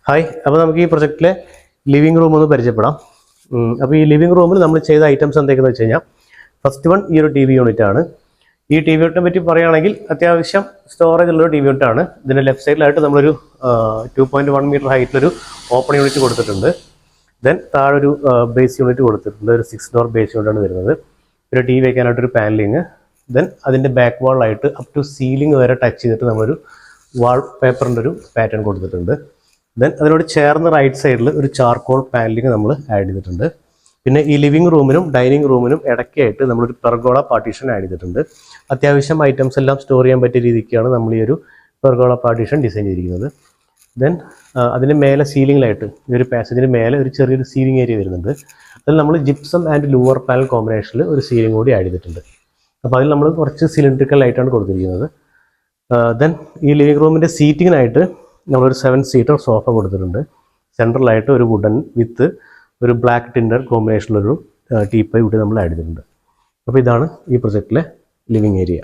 Hi, അപ്പോൾ നമുക്ക് ഈ പ്രൊജക്റ്റിലെ ലിവിംഗ് റൂം ഒന്ന് പരിചയപ്പെടാം. അപ്പോൾ ഈ ലിവിംഗ് റൂമിൽ നമ്മൾ ചെയ്ത ഐറ്റംസ് എന്തൊക്കെയെന്ന് വെച്ച് കഴിഞ്ഞാൽ, ഫസ്റ്റ് വൺ ഈ ഒരു ടി വി യൂണിറ്റ് ആണ്. ഈ ടി വി യൂണിറ്റിനെ പറ്റി പറയുകയാണെങ്കിൽ അത്യാവശ്യം സ്റ്റോറേജ് ഉള്ളൊരു ടി വി യൂണിറ്റ് ആണ്. ഇതിൻ്റെ ലെഫ്റ്റ് സൈഡിലായിട്ട് നമ്മളൊരു 2.1 മീറ്റർ ഹൈറ്റിലൊരു ഓപ്പൺ യൂണിറ്റ് കൊടുത്തിട്ടുണ്ട്. ദെൻ താഴെ ഒരു ബേസ് യൂണിറ്റ് കൊടുത്തിട്ടുണ്ട്. ഒരു 6 ഡോർ ബേസ് യൂണിറ്റാണ് വരുന്നത്. ഒരു ടി വി വയ്ക്കാനായിട്ടൊരു പാനലിങ്. ദെൻ അതിൻ്റെ ബാക്ക് വാളിലായിട്ട് അപ് ടു സീലിംഗ് വരെ ടച്ച് ചെയ്തിട്ട് നമ്മളൊരു വാൾ പേപ്പറിൻ്റെ ഒരു പാറ്റേൺ കൊടുത്തിട്ടുണ്ട്. ദെൻ അതിനോട് ചേർന്ന് റൈറ്റ് സൈഡിൽ ഒരു ചാർക്കോൾ പാനലിംഗ് നമ്മൾ ആഡ് ചെയ്തിട്ടുണ്ട്. പിന്നെ ഈ ലിവിംഗ് റൂമിനും ഡൈനിങ് റൂമിനും ഇടയ്ക്കായിട്ട് നമ്മളൊരു പെർഗോള പാർട്ടീഷൻ ആഡ് ചെയ്തിട്ടുണ്ട്. അത്യാവശ്യം ഐറ്റംസ് എല്ലാം സ്റ്റോർ ചെയ്യാൻ പറ്റിയ രീതിക്കാണ് നമ്മൾ ഈ ഒരു പെർഗോള പാർട്ടീഷൻ ഡിസൈൻ ചെയ്തിരിക്കുന്നത്. ദെൻ അതിന് മേലെ സീലിംഗിലായിട്ട് ഈ ഒരു പാസേജിന് മേലെ ഒരു ചെറിയൊരു സീലിംഗ് ഏരിയ വരുന്നുണ്ട്. അതിൽ നമ്മൾ ജിപ്സം ആൻഡ് ലൂവർ പാനൽ കോമ്പിനേഷനിൽ ഒരു സീലിംഗ് കൂടി ആഡ് ചെയ്തിട്ടുണ്ട്. അപ്പോൾ അതിൽ നമ്മൾ കുറച്ച് സിലിണ്ടറിക്കൽ ലൈറ്റാണ് കൊടുത്തിരിക്കുന്നത്. ദെൻ ഈ ലിവിംഗ് റൂമിൻ്റെ സീറ്റിങ്ങിനായിട്ട് നമ്മളൊരു 7 സീറ്റർ സോഫ കൊടുത്തിട്ടുണ്ട്. സെൻട്രലായിട്ട് ഒരു വുഡൻ വിത്ത് ഒരു ബ്ലാക്ക് ടിൻഡർ കോമ്പിനേഷനിലൊരു ടീപ്പായി കൂടി നമ്മൾ ആഡ് ചെയ്തിട്ടുണ്ട്. അപ്പോൾ ഇതാണ് ഈ പ്രൊജക്റ്റിലെ ലിവിംഗ് ഏരിയ.